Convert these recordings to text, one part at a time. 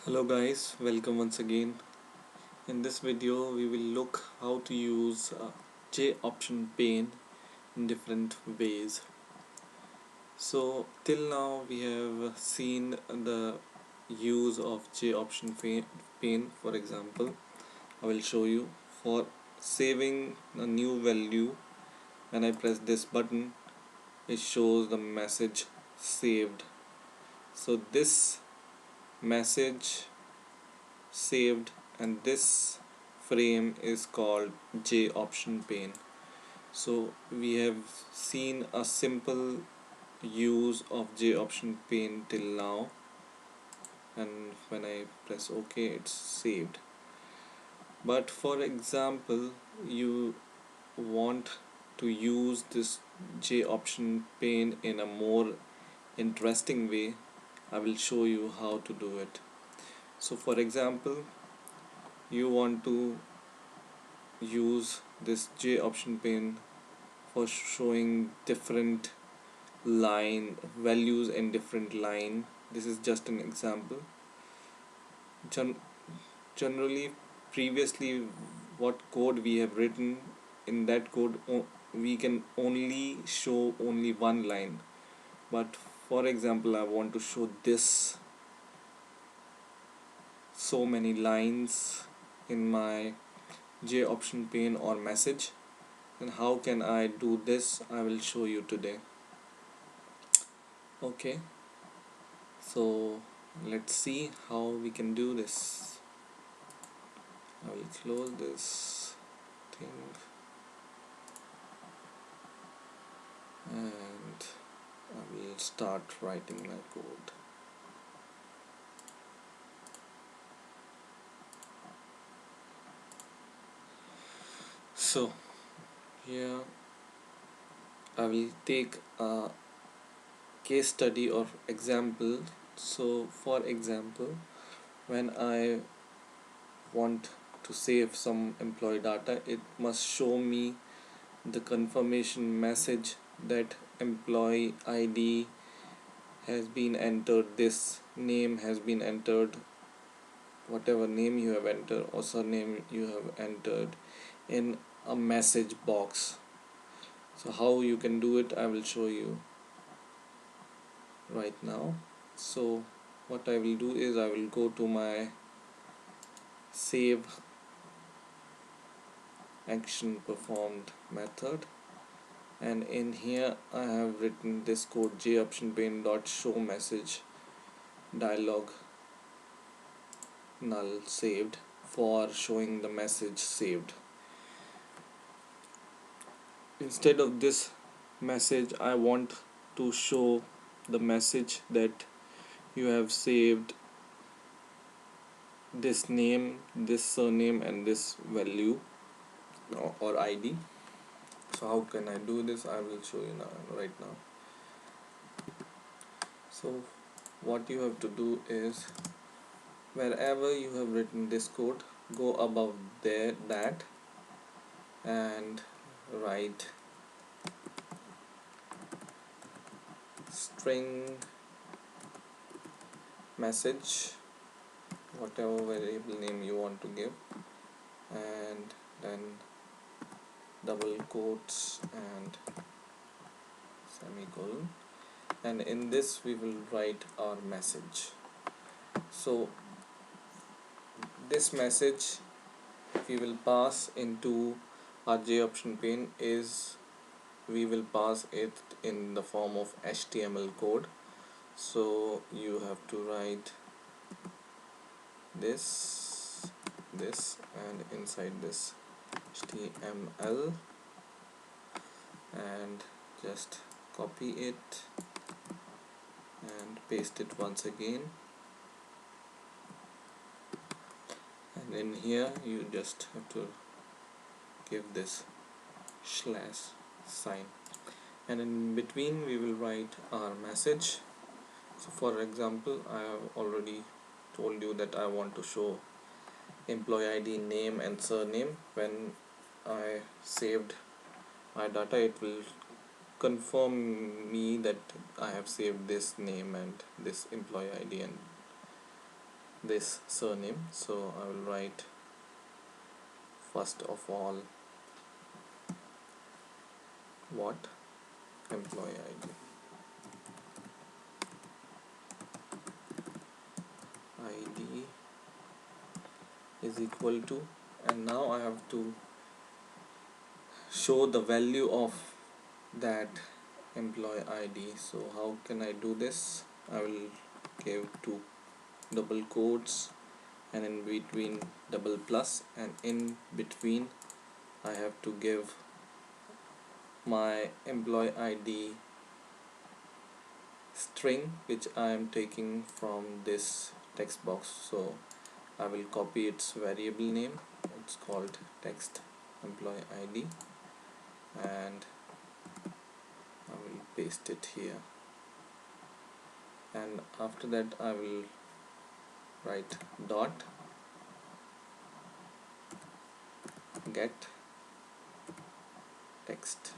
Hello guys, welcome once again. In this video we will look how to use JOptionPane in different ways. So till now we have seen the use of JOptionPane. For example, I will show you for saving a new value. When I press this button, it shows the message saved. So this message saved and this frame is called JOptionPane. So we have seen a simple use of JOptionPane till now, and when I press OK it's saved. But for example, you want to use this JOptionPane in a more interesting way. I will show you how to do it. So for example, you want to use this JOptionPane for showing different line values in different line. This is just an example. Generally, previously what code we have written, in that code we can only show only one line, but for example I want to show this so many lines in my JOptionPane or message. And how can I do this? I will show you today. Okay, so let's see how we can do this. I will close this thing and I will start writing my code. So here I will take a case study or example. So for example, when I want to save some employee data, it must show me the confirmation message that employee ID has been entered, this name has been entered, whatever name you have entered or surname you have entered in a message box. So how you can do it, I will show you right now. So what I will do is I will go to my save action performed method, and in here I have written this code JOptionPane.show message dialog null saved for showing the message saved. Instead of this message, I want to show the message that you have saved this name, this surname and this value or ID. So how can I do this? I will show you now, right now. So what you have to do is, wherever you have written this code, go above there that and write string message, whatever variable name you want to give, and then double quotes and semicolon, and in this we will write our message. So this message we will pass into our JOptionPane is, we will pass it in the form of HTML code. So you have to write this and inside this HTML and just copy it and paste it once again, and in here you just have to give this slash sign, and in between we will write our message. So for example, I have already told you that I want to show employee ID, name and surname. When I saved my data, it will confirm me that I have saved this name and this employee ID and this surname. So I will write first of all what employee ID is equal to, and now I have to show the value of that employee ID. So how can I do this? I will give two double quotes and in between double plus, and in between I have to give my employee ID string which I am taking from this text box. So I will copy its variable name, it's called text employee ID, and I will paste it here, and after that I will write dot get text.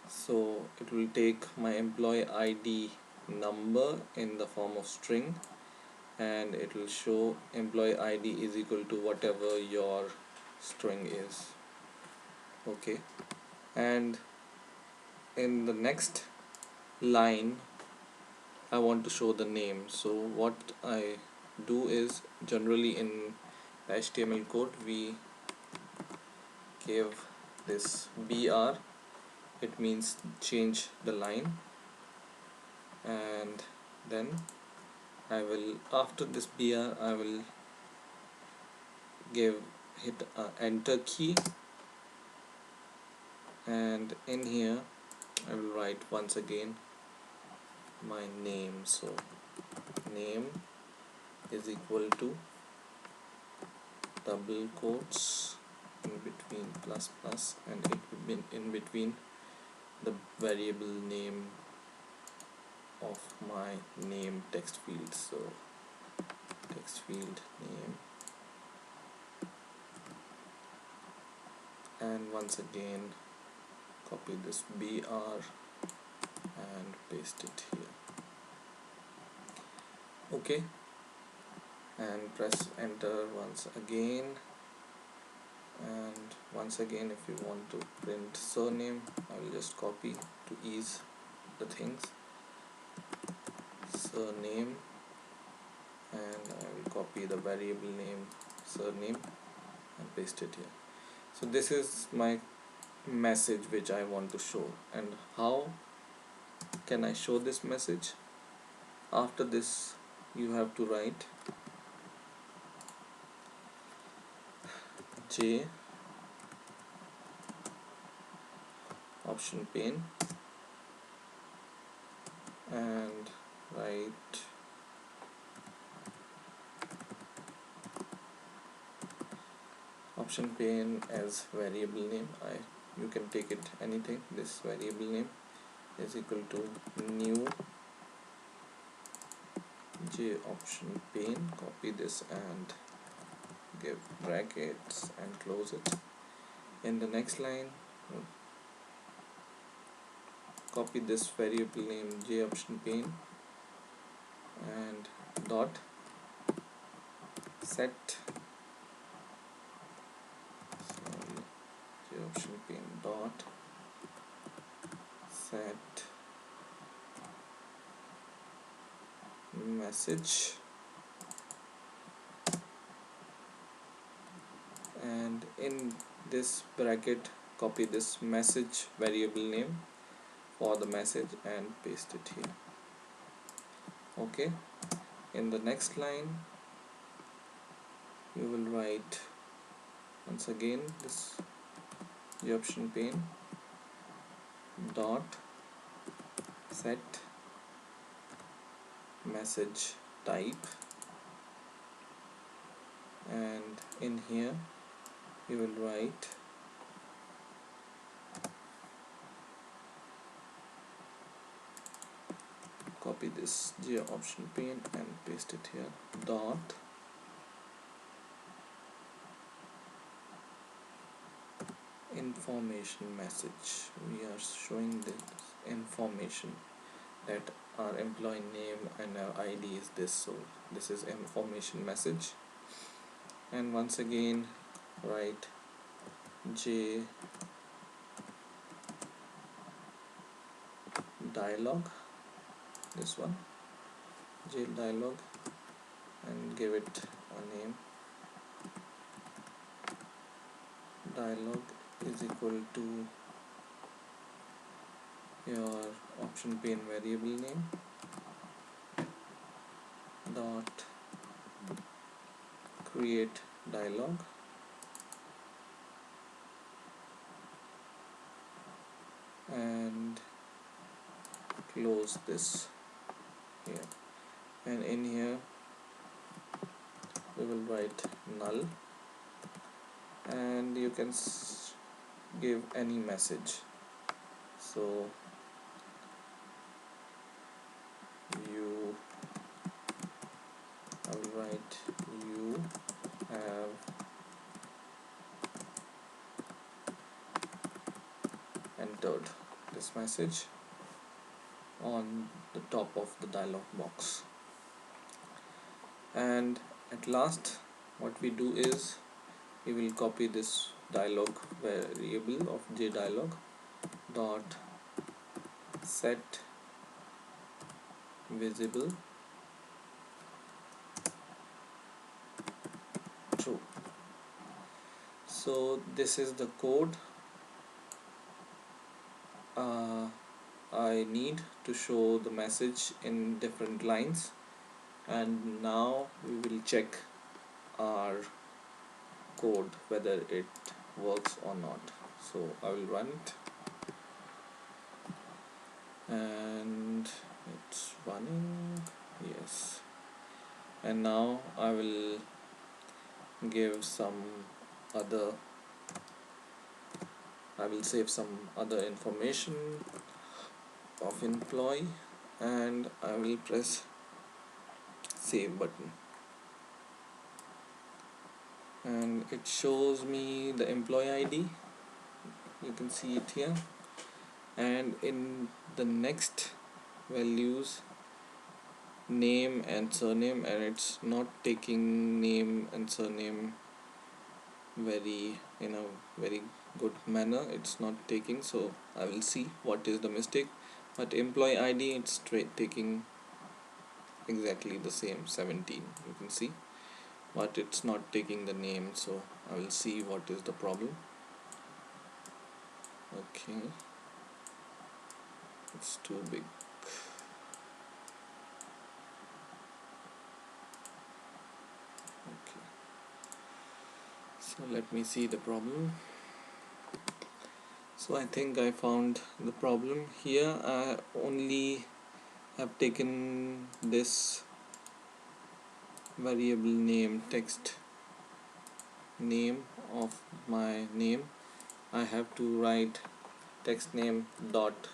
So it will take my employee ID number in the form of string, and it will show employee ID is equal to whatever your string is. Okay, and in the next line I want to show the name. So what I do is, generally in HTML code we give this BR, it means change the line, and then I will, after this BR, I will hit enter key, and in here I will write once again my name. So name is equal to double quotes in between plus plus, and it will be in between the variable name of my name text field. So text field name, and once again copy this BR and paste it here. Okay, and press enter once again, and once again if you want to print surname, I will just copy to ease the things, surname, and I will copy the variable name surname and paste it here. So this is my message which I want to show. And how can I show this message? After this you have to write JOptionPane and write OptionPane as variable name. You can take it anything. This variable name is equal to new JOptionPane. Copy this and give brackets and close it. In the next line, copy this variable name JOptionPane and dot set JOptionPane dot set message, and in this bracket copy this message variable name for the message and paste it here. Okay, in the next line you will write once again this JOptionPane dot set message type, and in here you will write copy this JOptionPane and paste it here, dot information message. We are showing this information that our employee name and our ID is this, so this is information message. And once again write J dialog, this one, J dialog, and give it a name. Dialog is equal to your option pane variable name dot create dialog, and close this here, and in here we will write null, and you can give any message. So you, I will write you have entered this message on the top of the dialog box. And at last what we do is we will copy this dialog variable of JDialog dot set visible true. So this is the code I need to show the message in different lines, and now we will check our code whether it works or not. So I will run it, and it's running, yes. And now I will give some other, I will save some other information of employee, and I will press save button, and it shows me the employee ID, you can see it here, and in the next values name and surname, and it's not taking name and surname in a very good manner, it's not taking, so I will see what is the mistake. But employee ID, it's straight taking exactly the same 17, you can see, but it's not taking the name, so I will see what is the problem. Okay, it's too big. Okay, so let me see the problem. So I think I found the problem here. I only have taken this variable name, text name of my name. I have to write text name dot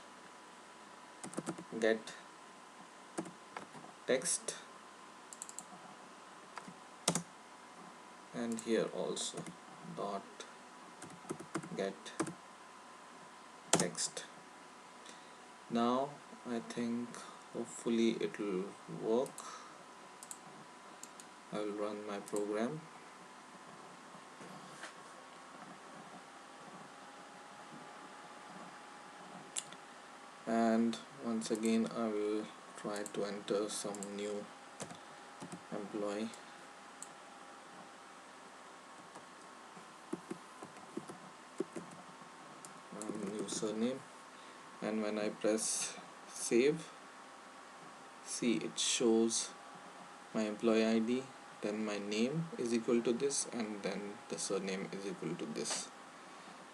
get text, and here also dot get text. Now I think hopefully it will work. I will run my program, and once again I will try to enter some new employee. New surname, and when I press save, see it shows my employee ID, then my name is equal to this, and then the surname is equal to this,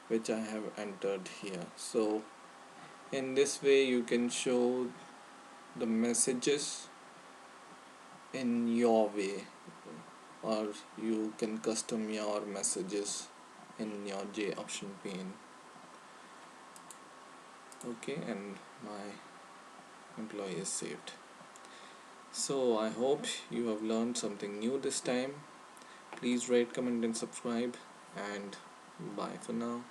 which I have entered here. So in this way you can show the messages in your way, or you can custom your messages in your JOptionPane. Okay, and my employee is saved. So I hope you have learned something new this time. Please rate, comment and subscribe, and bye for now.